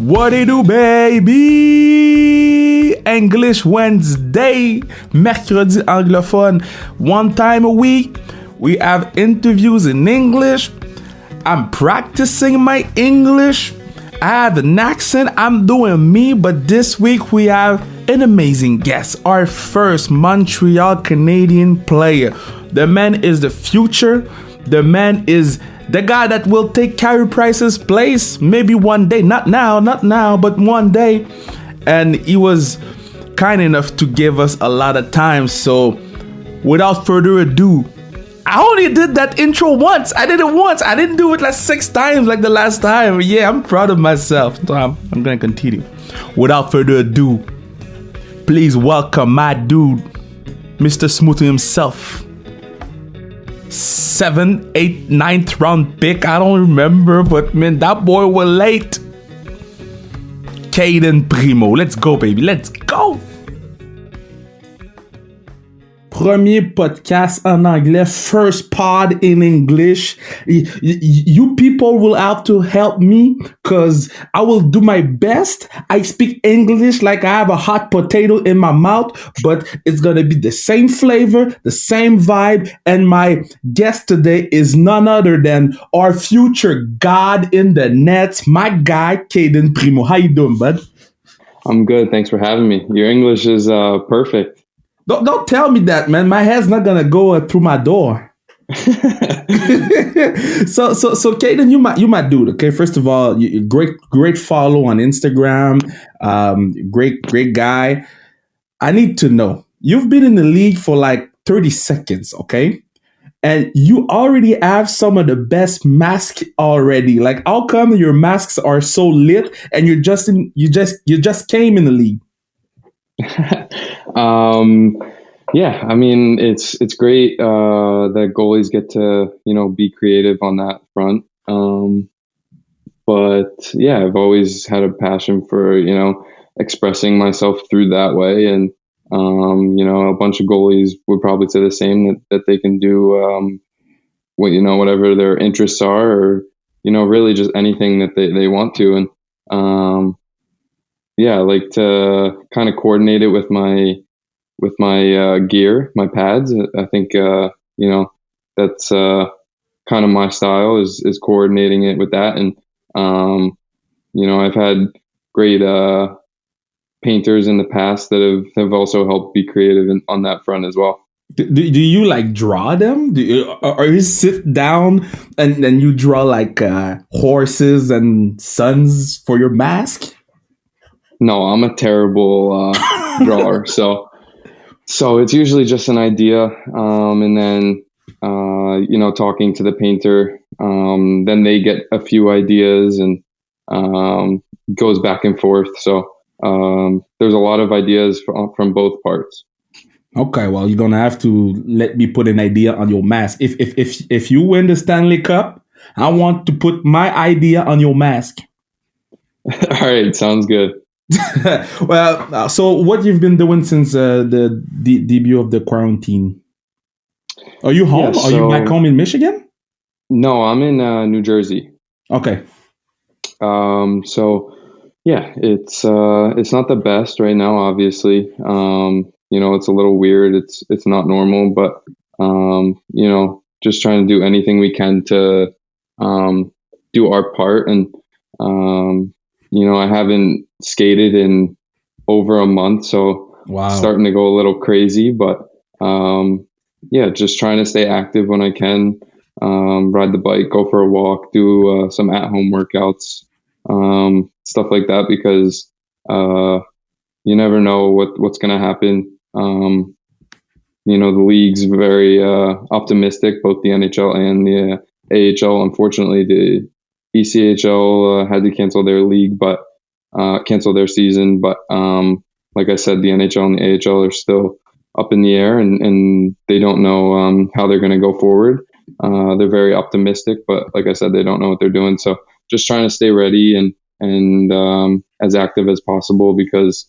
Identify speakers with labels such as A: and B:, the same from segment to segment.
A: What it do, baby? English Wednesday, mercredi anglophone. One time a week, we have interviews in English. I'm practicing my English. I have an accent. I'm doing me, but this week we have an amazing guest. Our first Montreal Canadien player. The man is the future. The man is the guy that will take Carey Price's place maybe one day. Not now, but one day. And he was kind enough to give us a lot of time. So without further ado, I only did that intro once. I did it once. I didn't do it like 6 times like the last time. Yeah, I'm proud of myself. So I'm going to continue. Without further ado, please welcome my dude, Mr. Smooth himself. 7th, 8th, 9th round pick. I don't remember, but man, that boy was late. Cayden Primeau. Let's go, baby. Let's go. Premier podcast en anglais, first pod in English. You people will have to help me because I will do my best. I speak English like I have a hot potato in my mouth, but it's going to be the same flavor, the same vibe. And my guest today is none other than our future God in the Nets, my guy, Cayden Primeau. How you doing, bud?
B: I'm good. Thanks for having me. Your English is perfect.
A: Don't tell me that, man. My head's not gonna go through my door. So, Cayden, you my dude. Okay, first of all, you great follow on Instagram. Great guy. I need to know. You've been in the league for like 30 seconds, okay? And you already have some of the best masks already. Like, how come your masks are so lit and you just came in the league?
B: Yeah, I mean, it's great that goalies get to, be creative on that front. But yeah, I've always had a passion for, expressing myself through that way. And, a bunch of goalies would probably say the same, that they can do, whatever their interests are, or, really just anything that they want to. And, yeah, I like to kind of coordinate it with my gear, my pads. I think that's kind of my style is coordinating it with that. And I've had great painters in the past that have also helped be creative on that front as well.
A: Do you like draw them? Or you sit down and then you draw like horses and suns for your mask?
B: No, I'm a terrible drawer. So it's usually just an idea, and then talking to the painter. Then they get a few ideas, and goes back and forth. So there's a lot of ideas from both parts.
A: Okay, well, you're gonna have to let me put an idea on your mask. If you win the Stanley Cup, I want to put my idea on your mask.
B: All right, sounds good.
A: Well, so what you've been doing since the debut of the quarantine? Are you home?
B: Yeah,
A: Are you back home in Michigan?
B: No, I'm in New Jersey.
A: Okay.
B: So yeah, it's not the best right now. Obviously, it's a little weird. It's not normal, but just trying to do anything we can to do our part. And I haven't skated in over a month, so
A: wow.
B: It's starting to go a little crazy, but just trying to stay active when I can, ride the bike, go for a walk, do some at-home workouts, stuff like that, because you never know what's going to happen. The league's very optimistic, both the NHL and the AHL. Unfortunately, the ECHL had to cancel their league, but cancel their season. But like I said, the NHL and the AHL are still up in the air, and they don't know how they're going to go forward. They're very optimistic, but like I said, they don't know what they're doing. So just trying to stay ready and as active as possible, because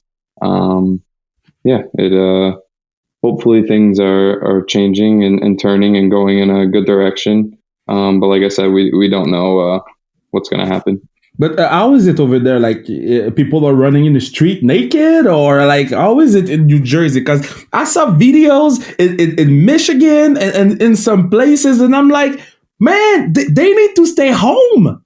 B: hopefully things are changing and turning and going in a good direction. But like I said, we don't know what's going to happen.
A: But how is it over there? Like people are running in the street naked, or like how is it in New Jersey? Because I saw videos in Michigan and in some places, and I'm like, man, they need to stay home.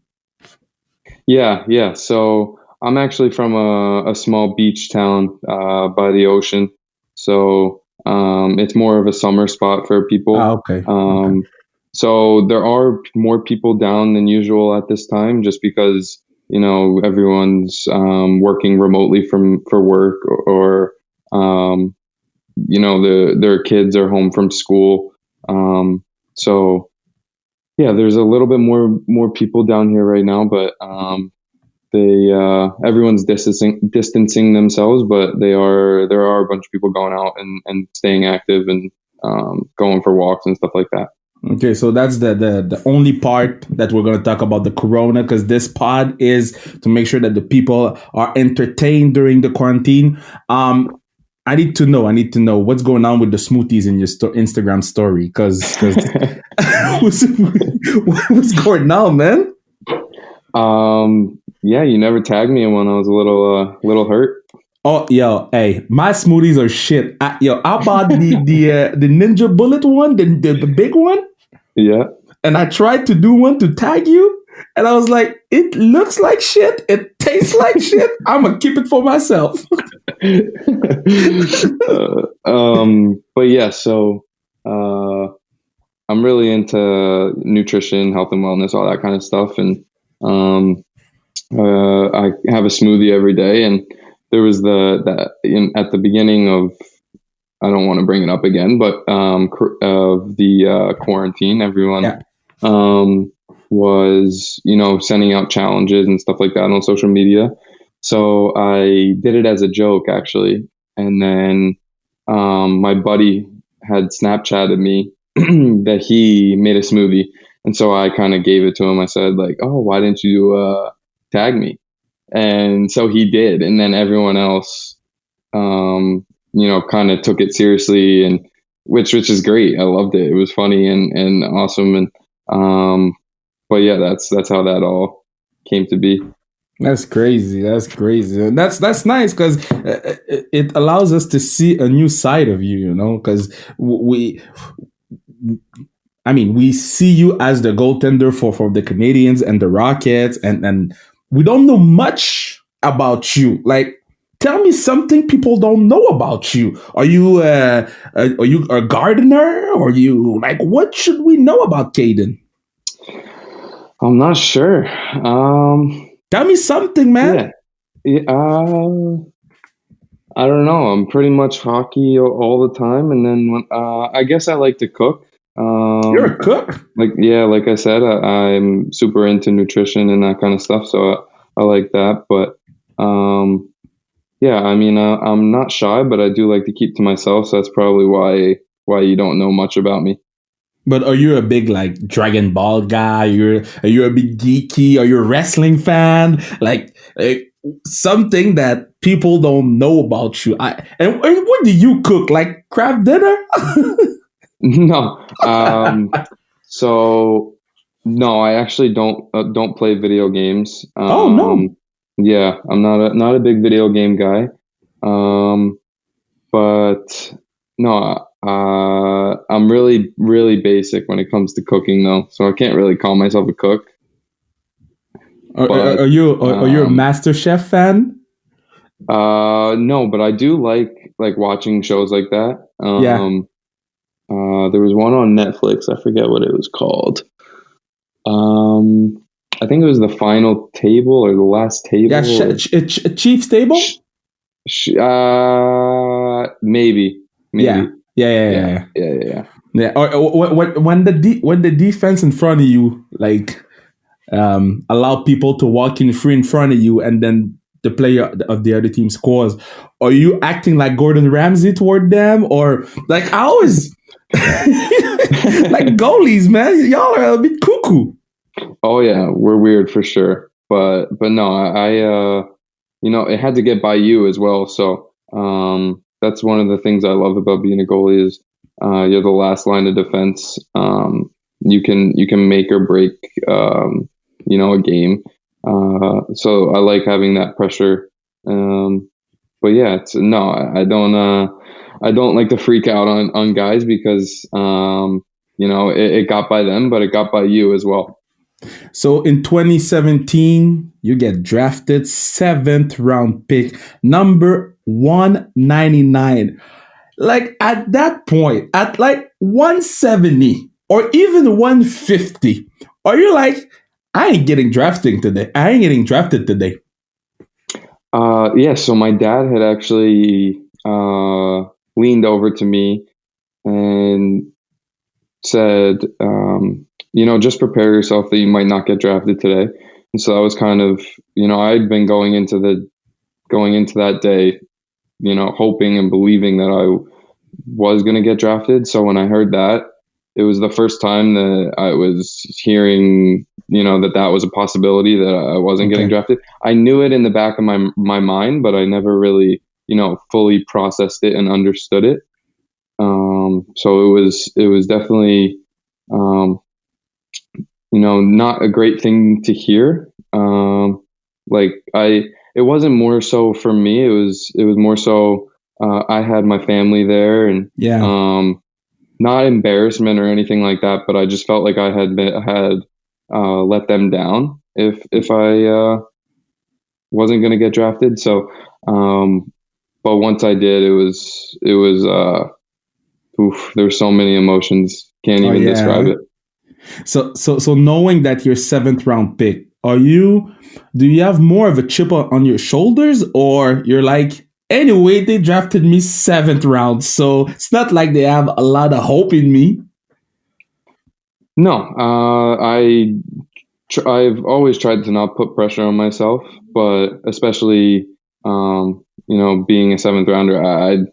B: Yeah, yeah. So I'm actually from a small beach town by the ocean. So it's more of a summer spot for
A: Ah,
B: people.
A: okay, okay.
B: Um, so there are more people down than usual at this time, just because everyone's working remotely for work, or their kids are home from school. So yeah, there's a little bit more people down here right now, but they everyone's distancing themselves, but there are a bunch of people going out and staying active and going for walks and stuff like that.
A: Okay, so that's the only part that we're going to talk about the corona, because this pod is to make sure that the people are entertained during the quarantine. I need to know what's going on with the smoothies in your Instagram story, because what's, what's going on, man?
B: Yeah, you never tagged me in one. I was a little hurt.
A: Oh, yo, hey, my smoothies are shit. Yo, I bought the Ninja Bullet one, the big one.
B: Yeah.
A: And I tried to do one to tag you, and I was like, it looks like shit, it tastes like shit. I'm gonna keep it for myself.
B: But yeah, so I'm really into nutrition, health and wellness, all that kind of stuff, and I have a smoothie every day. And there was at the beginning of, I don't want to bring it up again, but of the quarantine, everyone
A: Yeah.
B: Was sending out challenges and stuff like that on social media. So I did it as a joke, actually, and then my buddy had Snapchatted me that he made a smoothie, and so I kind of gave it to him. I said like, "Oh, why didn't you tag me?" And so he did, and then everyone else kind of took it seriously, and which is great. I loved it. It was funny and awesome. And but yeah, that's how that all came to be.
A: That's crazy. That's crazy. And that's nice, because it allows us to see a new side of you. Because we see you as the goaltender for the Canadians and the Rockets, and we don't know much about you. Like, tell me something people don't know about you. Are you a gardener? Or you, like, what should we know about Cayden?
B: I'm not sure.
A: Tell me something, man.
B: Yeah, I don't know. I'm pretty much hockey all the time, and then I guess I like to cook.
A: You're a cook.
B: Like I said, I'm super into nutrition and that kind of stuff, so I like that. But yeah, I mean, I'm not shy, but I do like to keep to myself. So that's probably why you don't know much about me.
A: But are you a big, like, Dragon Ball guy? Are you a big geeky? Are you a wrestling fan? Like, something that people don't know about you. And what do you cook? Like, craft dinner?
B: No. So no, I actually don't play video games.
A: Oh no.
B: Yeah, I'm not a big video game guy. Um, but no, I'm really really basic when it comes to cooking though, so I can't really call myself a cook. But
A: Are you a Master Chef fan?
B: no, but I do like watching shows like that.
A: Yeah.
B: There was one on Netflix. I forget what it was called. I think it was the final table or the last table.
A: Yeah, Chief's Table?
B: Maybe.
A: Yeah. Yeah.
B: Yeah.
A: Yeah. Or when the defense in front of you, like, allow people to walk in free in front of you, and then the player of the other team scores, are you acting like Gordon Ramsay toward them? Or, like, I always like goalies, man, y'all are a bit cuckoo.
B: Oh yeah, we're weird for sure. But no, I it had to get by you as well. So that's one of the things I love about being a goalie is you're the last line of defense. You can make or break a game. So I like having that pressure. But yeah, I don't like to freak out on guys because, it got by them, but it got by you as well.
A: So in 2017, you get drafted 7th round pick, number 199. Like at that point, at like 170 or even 150, are you like, I ain't getting drafted today. I ain't getting drafted today.
B: Yeah, so my dad had actually leaned over to me and said, just prepare yourself that you might not get drafted today. And so I was kind of, I'd been going into that day, hoping and believing that I was going to get drafted. So when I heard that, it was the first time that I was hearing, that was a possibility that I wasn't getting
A: Okay.
B: drafted. I knew it in the back of my mind, but I never really, fully processed it and understood it. So it was definitely, not a great thing to hear. It wasn't more so for me. It was more so, I had my family there and,
A: Yeah.
B: not embarrassment or anything like that, but I just felt like I had let them down if I wasn't going to get drafted. So, but once I did, it was there's so many emotions, can't
A: Oh
B: even describe
A: yeah.
B: it.
A: So knowing that you're 7th round pick, do you have more of a chip on your shoulders, or you're like, anyway, they drafted me 7th round, so it's not like they have a lot of hope in me.
B: No, I've always tried to not put pressure on myself, but especially being a seventh rounder,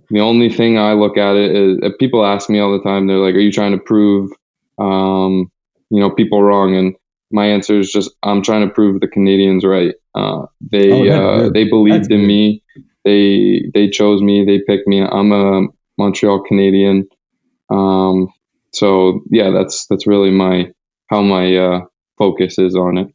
B: the only thing I look at it is, people ask me all the time. They're like, "Are you trying to prove people wrong?" And my answer is just, I'm trying to prove the Canadians right.
A: Oh, that's good.
B: They
A: That's
B: believed in
A: good.
B: me. They chose me. They picked me. I'm a Montreal Canadien. Um, so yeah, that's really how my focus is on it.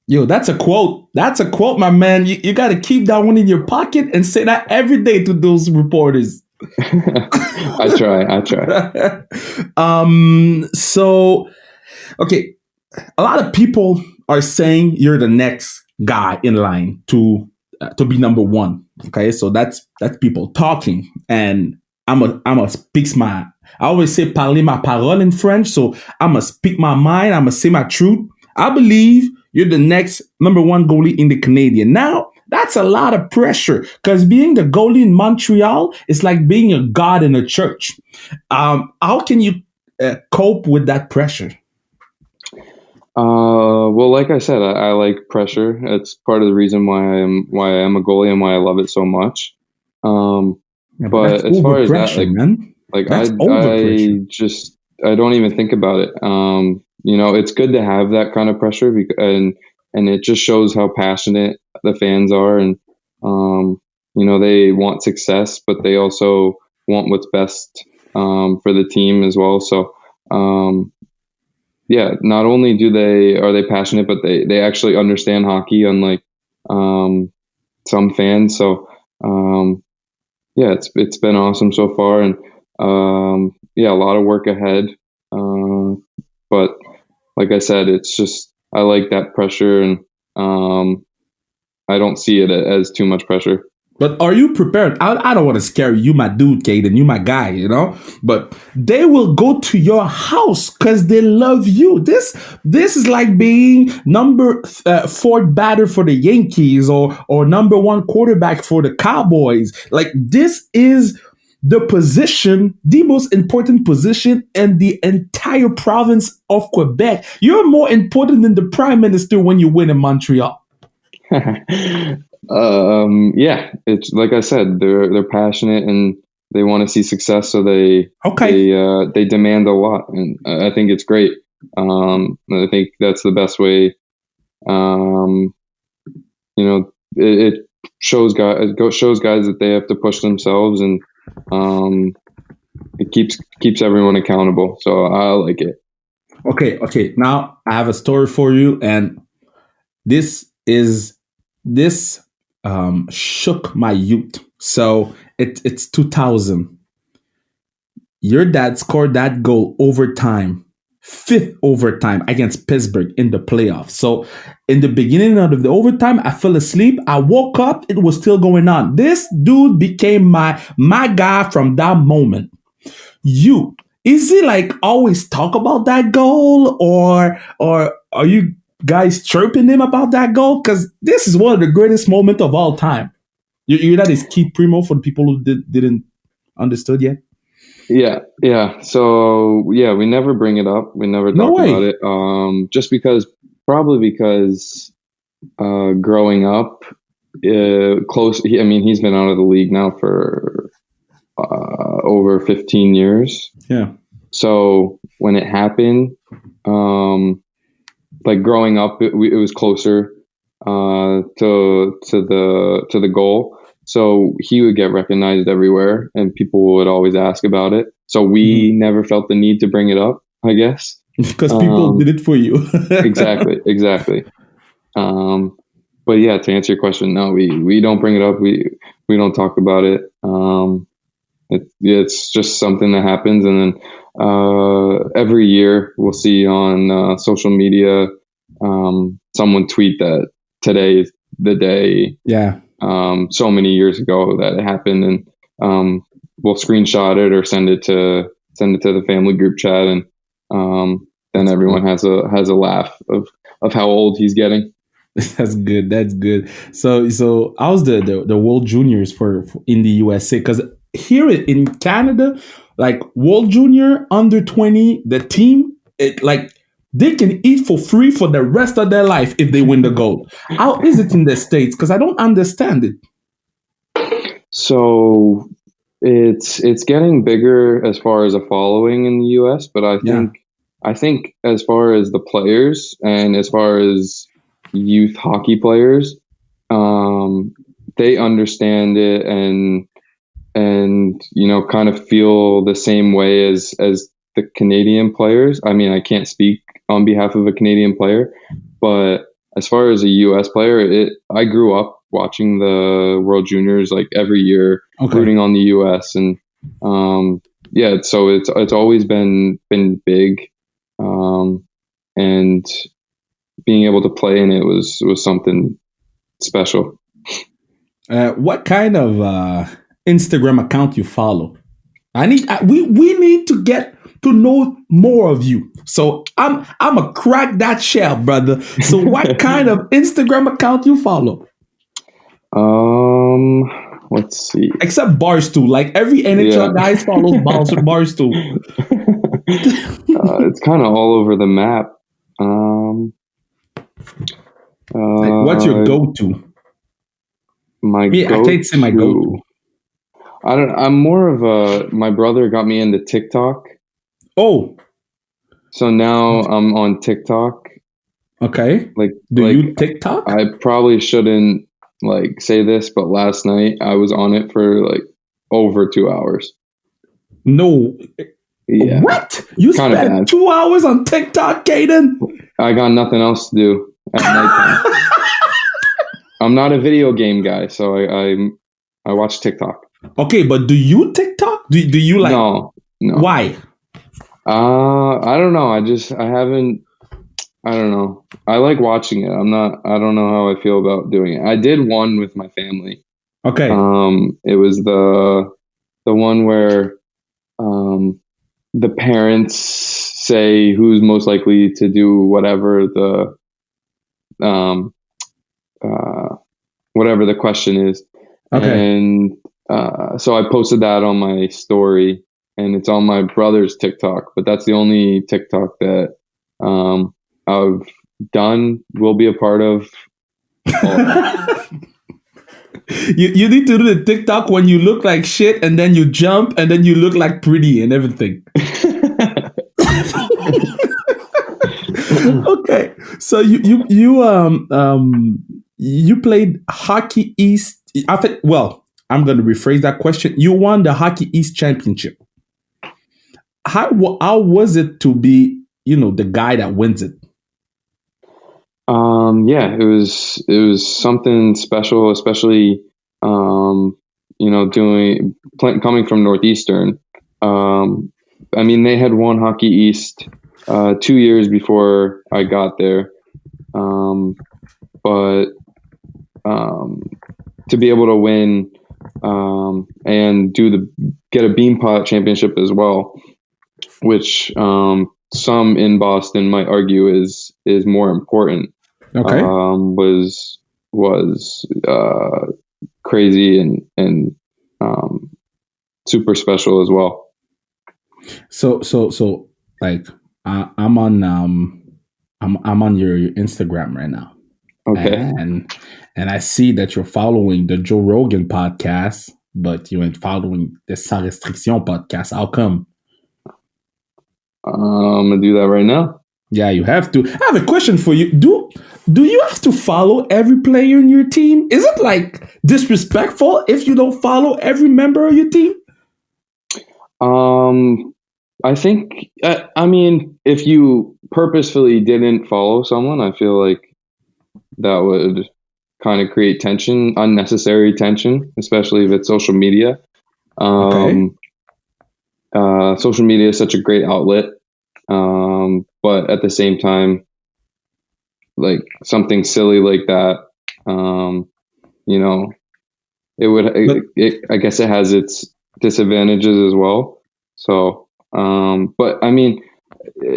A: Yo, that's a quote. That's a quote, my man. You got to keep that one in your pocket and say that every day to those reporters.
B: I try. I try.
A: So, okay, a lot of people are saying you're the next guy in line to be number one. Okay, so that's people talking, and I'm a speak my. I always say parler ma parole in French, so I'm gonna speak my mind. I'm gonna say my truth. I believe you're the next number one goalie in the Canadian. Now that's a lot of pressure because being the goalie in Montreal is like being a god in a church. How can you cope with that pressure?
B: Well, like I said, I like pressure. It's part of the reason why I am a goalie and why I love it so much. Um,
A: Yeah, but that's
B: but as far as that,
A: overpressure, man. That's overpressure.
B: I don't even think about it. It's good to have that kind of pressure and it just shows how passionate the fans are, and they want success, but they also want what's best for the team as well. So. Yeah, not only are they passionate, but they actually understand hockey, unlike um, some fans. So yeah, it's been awesome so far, and yeah, a lot of work ahead. But like I said, it's just, I like that pressure, and um, I don't see it as too much pressure.
A: But are you prepared? I don't want to scare you, my dude, Cayden, you my guy, you know. But they will go to your house because they love you. This is like being number fourth batter for the Yankees or number one quarterback for the Cowboys. Like this is the position, the most important position in the entire province of Quebec. You're more important than the prime minister when you win in Montreal.
B: Yeah, it's like I said, they're passionate and they want to see success, so
A: Okay.
B: they demand a lot, and I think it's great. I think that's the best way. Um, it shows guys that they have to push themselves, and um, it keeps everyone accountable. So I like it.
A: Okay. Now I have a story for you, and this shook my youth. So it's 2000. Your dad scored that goal overtime, fifth overtime against Pittsburgh in the playoffs. So in the beginning of the overtime, I fell asleep. I woke up, it was still going on. This dude became my guy from that moment. Is he like always talk about that goal, or are you guys chirping him about that goal? Because this is one of the greatest moments of all time. You that is Cayden Primeau for the people who didn't understood yet.
B: Yeah. So yeah, we never bring it up. We never
A: No
B: talk
A: way.
B: about it. Just because growing up, close. I mean, he's been out of the league now for over 15 years.
A: Yeah.
B: So when it happened, like growing up, it was closer to the goal. So he would get recognized everywhere, and people would always ask about it. So we never felt the need to bring it up, I guess,
A: because people did it for you.
B: exactly. But yeah, to answer your question, no, we don't bring it up. We don't talk about it. It's just something that happens, and then every year we'll see on social media someone tweet that today is the day.
A: Yeah.
B: So many years ago that it happened, and we'll screenshot it or send it to the family group chat, and then everyone has a laugh of how old he's getting.
A: That's good. That's good. So how's the World Juniors for in the USA? Because here in Canada, like World Junior under 20, the team, they can eat for free for the rest of their life if they win the gold. How is it in the States? Because I don't understand it.
B: So it's getting bigger as far as a following in the US, but I think as far as the players and as far as youth hockey players, they understand it and kind of feel the same way as the Canadian players. I mean, I can't speak on behalf of a Canadian player, but as far as a US player, I grew up watching the World Juniors like every year, rooting on the US, and so it's always been big, and being able to play in it was something special.
A: What kind of Instagram account you follow? We need to get to know more of you. So I'm a crack that shell, brother. So what kind of Instagram account you follow?
B: Let's see.
A: Except Barstool, like every NHL guys follows Barstool.
B: It's kind of all over the map.
A: What's your go-to?
B: I
A: can't say my go-to.
B: I'm more of my brother got me into TikTok.
A: Oh.
B: So now I'm on TikTok.
A: Okay. Do you TikTok?
B: I probably shouldn't say this, but last night I was on it for over 2 hours.
A: No.
B: Yeah.
A: What? You spent 2 hours on TikTok, Cayden?
B: I got nothing else to do at nighttime. I'm not a video game guy, so I watch TikTok. Okay,
A: but do you TikTok? Do you like?
B: No.
A: Why?
B: I don't know. I haven't. I don't know. I like watching it. I don't know how I feel about doing it. I did one with my family.
A: Okay.
B: It was the one where the parents say who's most likely to do whatever whatever the question is.
A: Okay.
B: And so I posted that on my story, and it's on my brother's TikTok, but that's the only TikTok that I've done, will be a part of.
A: You need to do the TikTok when you look like shit, and then you jump, and then you look like pretty and everything. Okay, so you played Hockey East. I'm going to rephrase that question. You won the Hockey East Championship. How was it to be, the guy that wins it?
B: Yeah, it was something special, especially coming from Northeastern. I mean, they had won Hockey East 2 years before I got there, but to be able to win and get a Beanpot championship as well, which some in Boston might argue is more important.
A: Okay.
B: Was crazy and super special as well.
A: So like I'm on I'm on your Instagram right now.
B: Okay.
A: And I see that you're following the Joe Rogan podcast, but you ain't following the Sans Restriction podcast. How come?
B: I'm gonna do that right now.
A: Yeah, you have to. I have a question for you. Do you have to follow every player in your team? Is it like disrespectful if you don't follow every member of your team?
B: I think I mean, if you purposefully didn't follow someone, I feel like that would kind of create tension, unnecessary tension, especially if it's social media.
A: Okay.
B: Social media is such a great outlet, but at the same time, like something silly like that, it would. I guess it has its disadvantages as well. So, but I mean,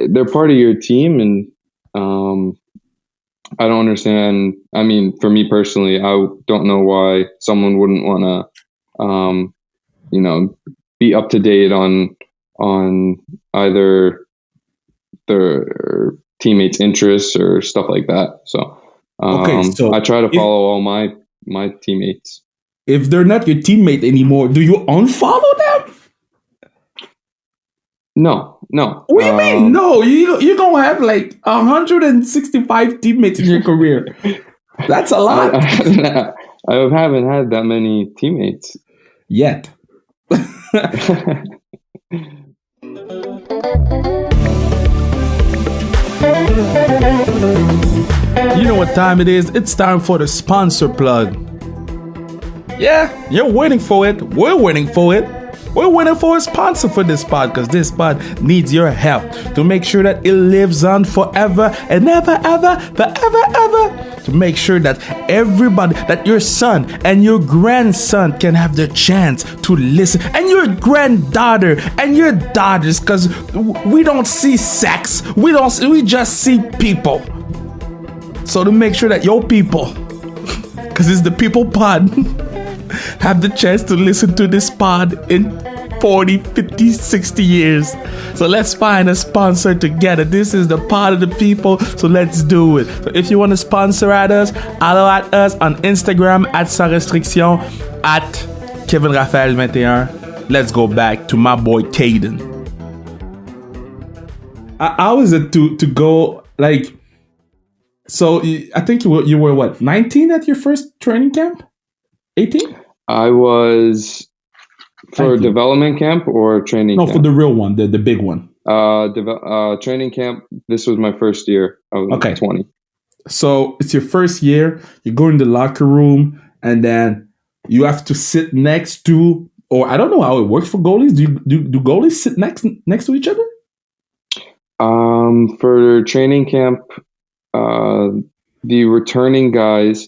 B: they're part of your team, and I don't understand. I mean, for me personally, I don't know why someone wouldn't want to, be up to date on either their teammates' interests or stuff like that. So,
A: Okay. So
B: I try to follow all my teammates.
A: if they're not your teammate anymore, do you unfollow them?
B: No.
A: What do you mean? No, you don't have like 165 teammates in your career. That's a lot.
B: I haven't had that many teammates
A: Yet. You know what time it is? It's time for the sponsor plug. Yeah, you're waiting for it. We're waiting for it. We're waiting for a sponsor for this pod because this pod needs your help to make sure that it lives on forever and ever, forever. To make sure that everybody, that your son and your grandson can have the chance to listen, and your granddaughter and your daughters, because we don't see sex, we just see people. So to make sure that your people, because it's the people pod, have the chance to listen to this pod in 40, 50, 60 years. So let's find a sponsor together. This is the pod of the people, so let's do it. So if you want to sponsor at us, follow at us on Instagram at Sans Restriction, at Kevin Raphael 21. Let's go back to my boy Cayden. How is it to go, like, so I think you were what, 19 at your first training camp? 18?
B: I was for development camp or training camp?
A: No, for the real one, the big one.
B: Training camp. This was my first year. I was 20.
A: So it's your first year. You go in the locker room, and then you have to sit next to, or I don't know how it works for goalies. Do goalies sit next to each other?
B: For training camp, the returning guys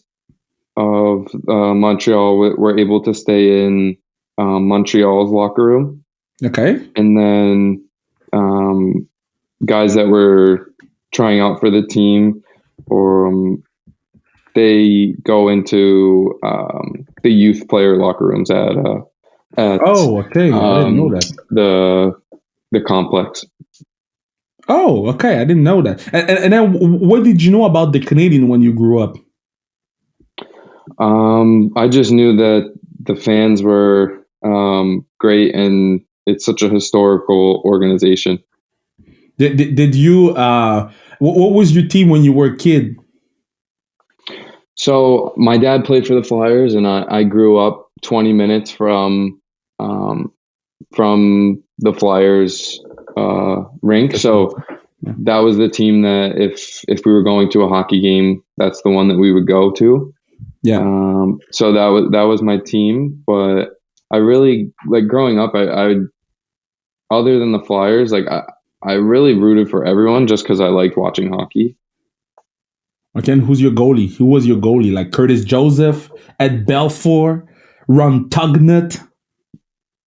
B: of Montreal were able to stay in Montreal's locker room.
A: Okay.
B: And then guys that were trying out for the team, or they go into the youth player locker rooms at
A: oh, okay. I didn't know that.
B: The complex.
A: Oh, okay. I didn't know that. And then what did you know about the Canadian when you grew up?
B: I just knew that the fans were great, and it's such a historical organization.
A: Did you? What was your team when you were a kid?
B: So my dad played for the Flyers, and I grew up 20 minutes from the Flyers rink. So that was the team that if we were going to a hockey game, that's the one that we would go to.
A: Yeah.
B: So that was my team. But I really like growing up. I other than the Flyers, like I really rooted for everyone just because I liked watching hockey.
A: Okay, and who's your goalie? Who was your goalie? Like Curtis Joseph, Ed Belfour, Ron Tugnut?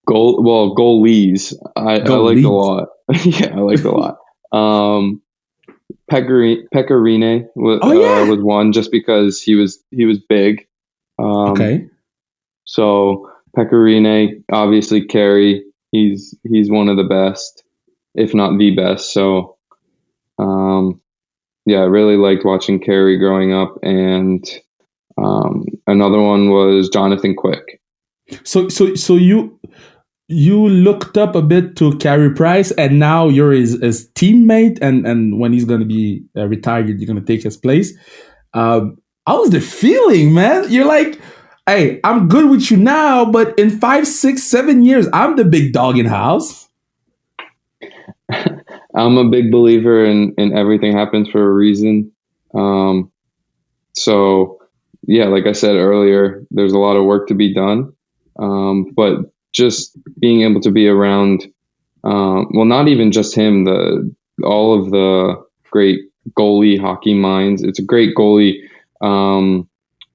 B: Goalies. I liked a
A: Goalies.
B: lot. Yeah, I liked a lot. Pecorine
A: Oh yeah.
B: was one just because he was big.
A: Okay.
B: So Pecorine, obviously Carey, he's one of the best, if not the best. So yeah, I really liked watching Carey growing up, and another one was Jonathan Quick.
A: So you looked up a bit to Carey Price, and now you're his teammate, and when he's going to be retired, you're going to take his place. How was the feeling, man? You're like, hey, I'm good with you now, but in 5, 6, 7 years, I'm the big dog in house.
B: I'm a big believer in everything happens for a reason. So yeah, like I said earlier, there's a lot of work to be done. But just being able to be around, well, not even just him, all of the great goalie hockey minds. It's a great goalie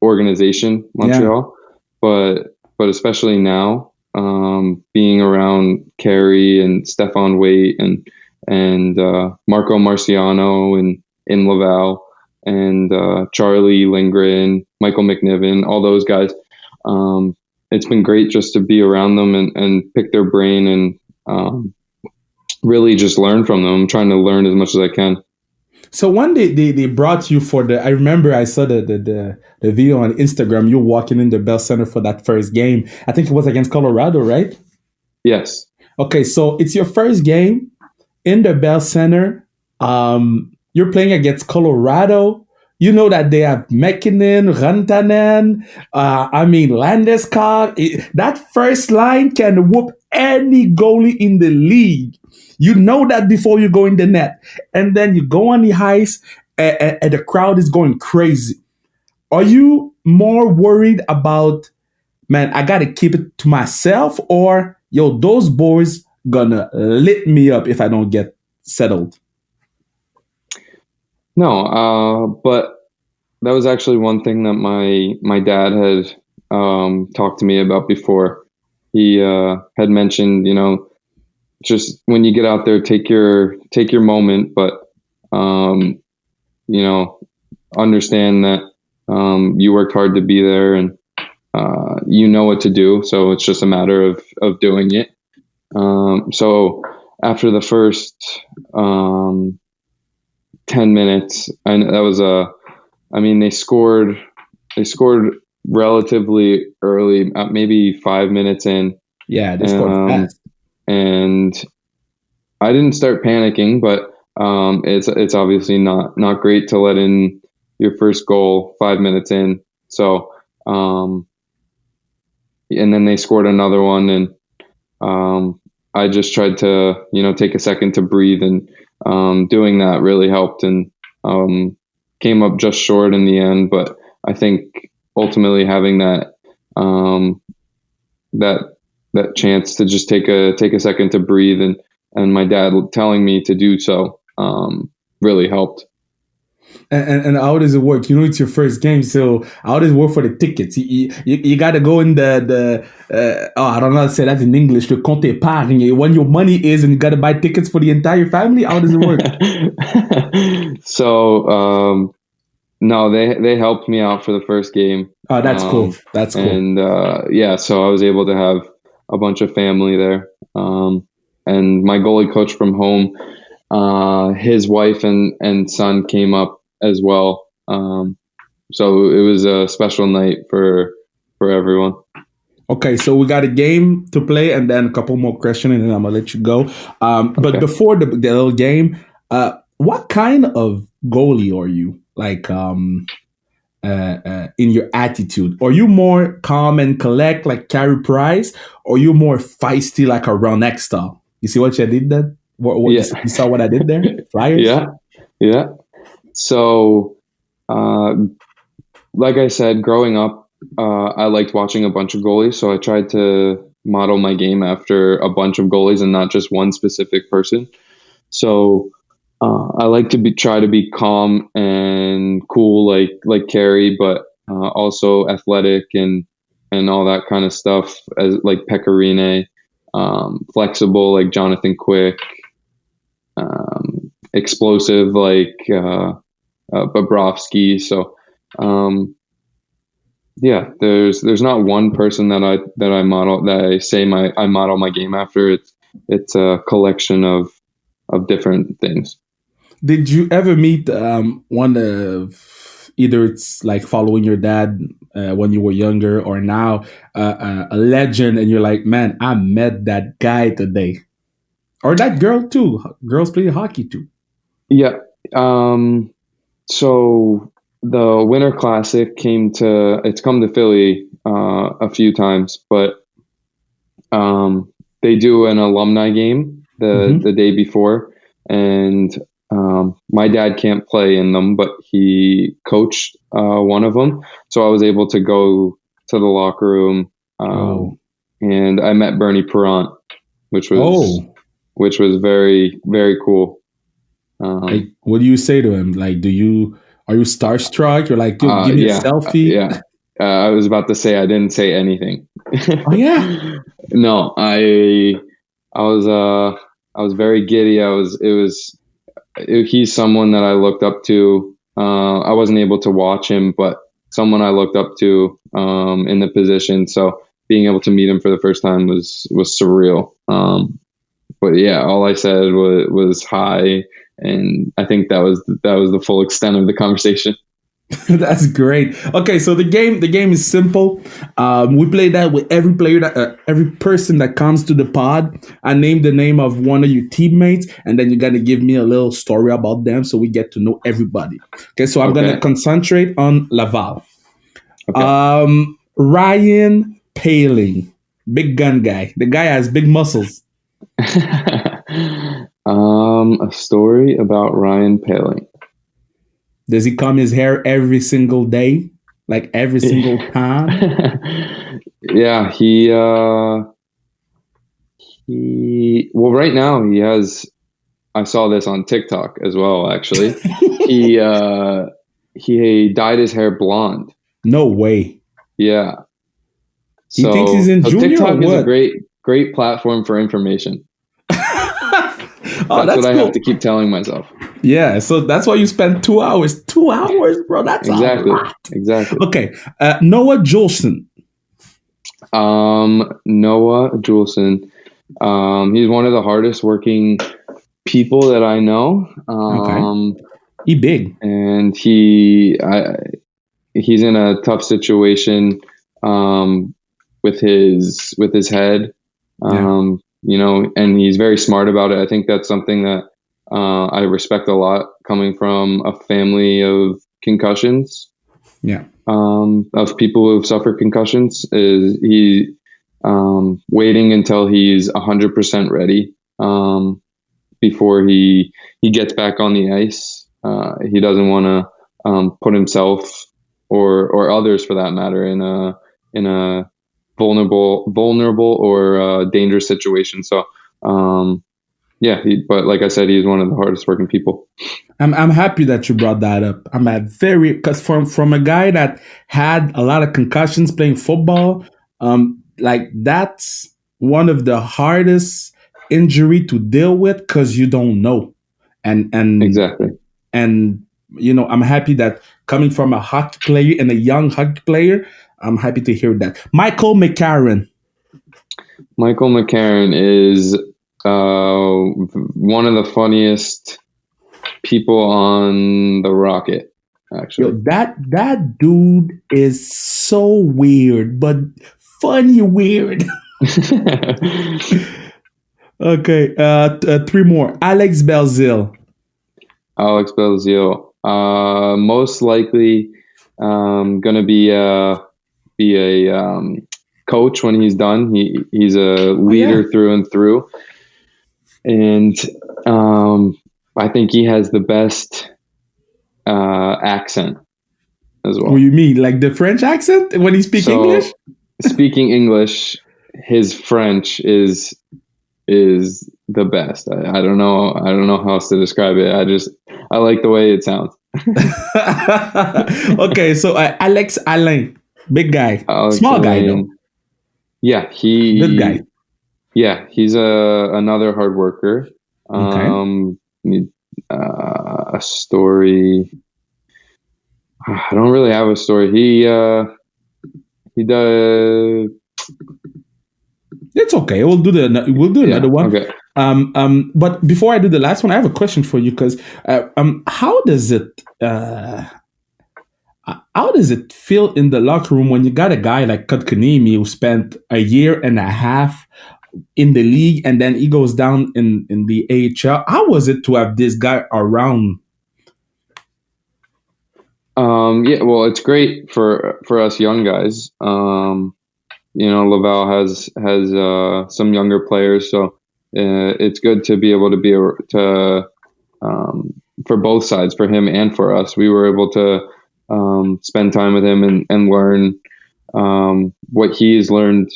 B: organization, Montreal, but especially now, being around Carey and Stefan Waite and Marco Marciano in Laval and Charlie Lindgren, Michael McNiven, all those guys. It's been great just to be around them and pick their brain and really just learn from them. I'm trying to learn as much as I can.
A: So one day they brought you for I remember I saw the video on Instagram, you walking in the Bell Center for that first game. I think it was against Colorado, right?
B: Yes.
A: Okay, so it's your first game in the Bell Center. You're playing against Colorado. You know that they have Mäkinen, Rantanen, Landeskog. That first line can whoop any goalie in the league. You know that before you go in the net. And then you go on the ice and the crowd is going crazy. Are you more worried about, man, I got to keep it to myself, or, yo, those boys gonna lit me up if I don't get settled?
B: No, but that was actually one thing that my dad had talked to me about before. He had mentioned, just when you get out there, take your moment, but understand that you worked hard to be there, and you know what to do. So it's just a matter of doing it. So after the first 10 minutes, and that was they scored relatively early, maybe 5 minutes in.
A: Yeah, they scored fast.
B: And I didn't start panicking, but it's obviously not great to let in your first goal 5 minutes in. So and then they scored another one, and I just tried to take a second to breathe, and doing that really helped, and came up just short in the end. But I think ultimately having that that chance to just take a second to breathe, and my dad telling me to do so really helped.
A: And how does it work? It's your first game, so how does it work for the tickets? You got to go in the I don't know how to say that in English, le compte épargne. When your money is, and you got to buy tickets for the entire family. How does it work?
B: So no, they helped me out for the first game.
A: Oh, that's cool. That's cool.
B: And yeah, so I was able to have a bunch of family there. And my goalie coach from home, his wife and son came up as well. So it was a special night for everyone.
A: Okay, so we got a game to play, and then a couple more questions, and then I'm gonna let you go. But before the little game, what kind of goalie are you? Like, in your attitude, are you more calm and collect like Carey Price, or you more feisty like a Ron Extall? You see what you did there? What
B: Yeah.
A: you saw what I did there? Flyers.
B: Yeah. Yeah. So, uh, like I said, growing up, I liked watching a bunch of goalies. So I tried to model my game after a bunch of goalies and not just one specific person. So I like to try to be calm and cool, like Carey, but also athletic and all that kind of stuff, as like Pecorine, flexible like Jonathan Quick, explosive like Bobrovsky. So yeah, there's not one person that I say I model my game after. It's a collection of different things.
A: Did you ever meet one of either it's like following your dad when you were younger or now a legend and you're like, man, I met that guy today or that girl too. Girls play hockey too.
B: Yeah. So the Winter Classic it's come to Philly a few times, but they do an alumni game
A: Hmm.
B: the day before, and my dad can't play in them, but he coached one of them, so I was able to go to the locker room,
A: Oh,
B: and I met Bernie Perrant, which was
A: oh,
B: which was very very cool.
A: like
B: Um,
A: what do you say to him? Like, are you starstruck? You're like, dude, give me a
B: yeah,
A: selfie.
B: yeah. I was about to say I didn't say anything.
A: Oh yeah.
B: No, I was I was very giddy. He's someone that I looked up to. I wasn't able to watch him, but someone I looked up to in the position. So being able to meet him for the first time was surreal. But yeah, all I said was hi, and I think that was the full extent of the conversation.
A: That's great. Okay, so the game is simple. We play that with every player every person that comes to the pod. I name the name of one of your teammates, and then you're gonna give me a little story about them, so we get to know everybody. Okay, so I'm gonna
B: Okay.
A: concentrate on Laval.
B: Okay.
A: Ryan Paling, big gun guy. The guy has big muscles.
B: A story about Ryan Paling.
A: Does he comb his hair every single day, like every single time?
B: Yeah, he well right now he has I saw this on TikTok as well actually. He he dyed his hair blonde.
A: No way.
B: Yeah.
A: He thinks he's in
B: So
A: junior or
B: TikTok is a
A: what?
B: great platform for information.
A: Oh,
B: That's
A: that's
B: what I have
A: cool.
B: to keep telling myself.
A: Yeah, so that's why you spend 2 hours. 2 hours, bro. That's a
B: Exactly.
A: lot.
B: Exactly.
A: Okay, Noah Jolson.
B: Noah Juleson. He's one of the hardest working people that I know.
A: Okay, he big.
B: And he's in a tough situation with his head.
A: Yeah,
B: And he's very smart about it. I think that's something that I respect a lot coming from a family of concussions,
A: yeah.
B: of people who have suffered concussions. Is he waiting until he's 100% ready before he gets back on the ice. He doesn't want to put himself or others for that matter in a vulnerable or dangerous situation. So yeah, but like I said, he's one of the hardest working people.
A: I'm happy that you brought that up. I'm at very because from a guy that had a lot of concussions playing football, like that's one of the hardest injury to deal with because you don't know, and and
B: Exactly.
A: and I'm happy that coming from a hockey player and a young hockey player, I'm happy to hear that. Michael McCarron.
B: Michael McCarron is one of the funniest people on the Rocket,
A: Yo,
B: actually.
A: that dude is so weird, but funny weird. Okay, three more. Alex Belzil.
B: Alex Belzile, most likely gonna be a coach when he's done. He's a
A: Oh yeah,
B: leader through and through. and I think he has the best accent as well.
A: What do you mean, like the French accent when he speaks English?
B: Speaking English, his French is the best. I don't know how else to describe it. I like the way it sounds.
A: Okay, so Alex Alain, big guy, small guy though.
B: Yeah,
A: good guy.
B: Yeah, he's another hard worker.
A: Okay.
B: A story. I don't really have a story. He does.
A: It's okay. We'll do another one.
B: Okay.
A: But before I do the last one, I have a question for you because how does it feel in the locker room when you got a guy like Kotkaniemi who spent a year and a half in the league and then he goes down in the AHL? How was it to have this guy around?
B: Yeah, well, it's great for us young guys. Laval has some younger players, so it's good to be able to for both sides, for him and for us. We were able to spend time with him and learn what he's learned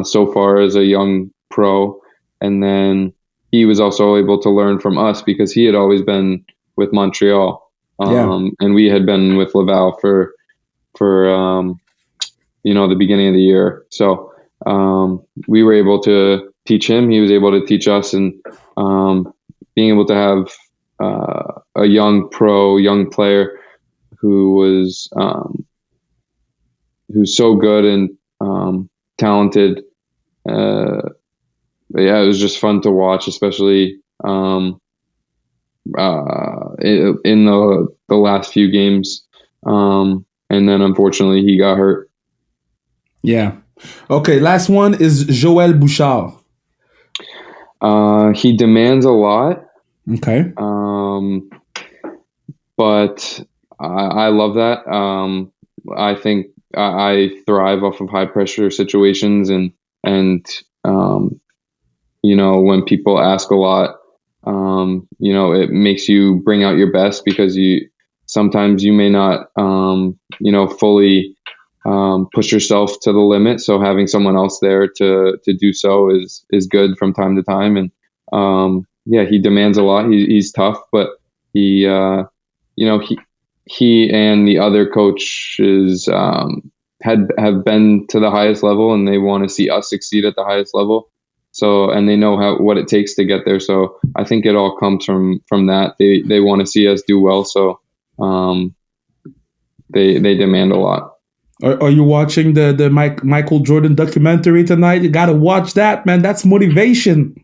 B: so far as a young pro, and then he was also able to learn from us because he had always been with Montreal, and we had been with Laval for the beginning of the year. So we were able to teach him. He was able to teach us, and being able to have a young player who's so good and talented. Yeah, it was just fun to watch, especially in the last few games. And then unfortunately he got hurt.
A: Yeah. Okay, last one is Joël Bouchard.
B: He demands a lot.
A: Okay.
B: But I love that. I think I thrive off of high pressure situations, and when people ask a lot, it makes you bring out your best because sometimes you may not fully push yourself to the limit. So having someone else there to do so is good from time to time. And he demands a lot. He's tough, but he and the other coaches have been to the highest level, and they want to see us succeed at the highest level. So, and they know what it takes to get there. So I think it all comes from that. They want to see us do well. So they demand a lot.
A: Are you watching the Michael Jordan documentary tonight? You got to watch that, man. That's motivation.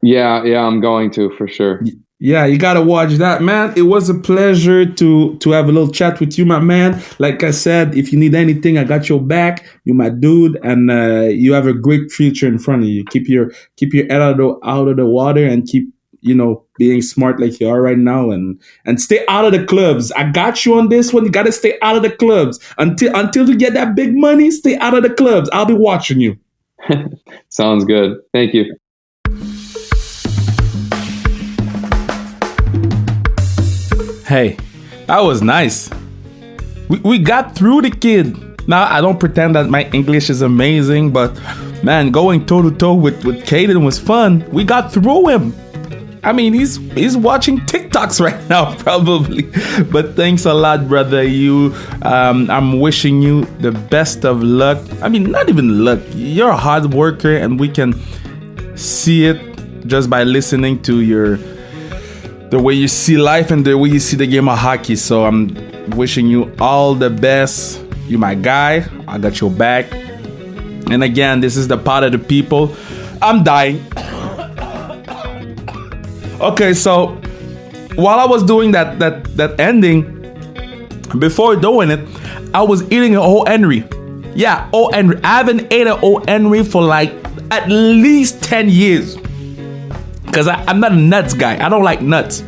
B: Yeah, I'm going to, for sure.
A: Yeah, you got to watch that, man. It was a pleasure to have a little chat with you, my man. Like I said, if you need anything, I got your back. You my dude, and you have a great future in front of you. Keep your head out of the water and keep being smart like you are right now, and stay out of the clubs. I got you on this one. You got to stay out of the clubs until you get that big money. Stay out of the clubs. I'll be watching you.
B: Sounds good. Thank you.
A: Hey, that was nice. We got through the kid. Now, I don't pretend that my English is amazing, but man, going toe-to-toe with Cayden was fun. We got through him. I mean, he's watching TikToks right now, probably. But thanks a lot, brother. I'm wishing you the best of luck. I mean, not even luck. You're a hard worker, and we can see it just by listening to the way you see life and the way you see the game of hockey. So I'm wishing you all the best. You my guy. I got your back. And again, this is the part of the people. I'm dying. Okay, so while I was doing that ending, before doing it, I was eating a whole Henry. Yeah, O Henry. I haven't ate an O Henry for like at least 10 years. Because I'm not a nuts guy. I don't like nuts.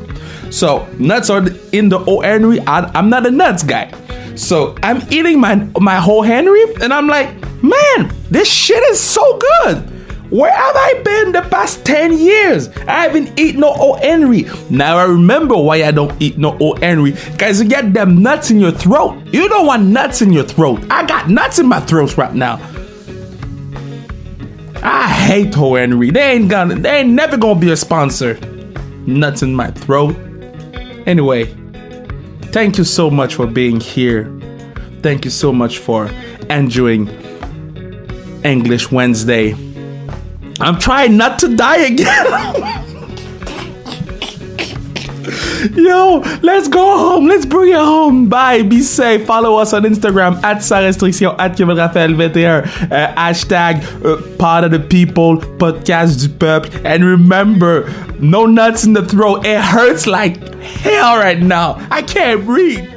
A: So nuts are in the O Henry. I'm not a nuts guy. So I'm eating my whole Henry, and I'm like, man, this shit is so good. Where have I been the past 10 years? I haven't eaten no O. Henry. Now I remember why I don't eat no O. Henry. Because you get them nuts in your throat. You don't want nuts in your throat. I got nuts in my throat right now. I hate O. Henry. They ain't never gonna be a sponsor. Nuts in my throat. Anyway, thank you so much for being here. Thank you so much for enjoying English Wednesday. I'm trying not to die again. Yo, let's go home. Let's bring it home. Bye. Be safe. Follow us on Instagram @sans-restriction @KevinRaphaël21. Hashtag part of the people, podcast du peuple. And remember, no nuts in the throat. It hurts like hell right now. I can't breathe.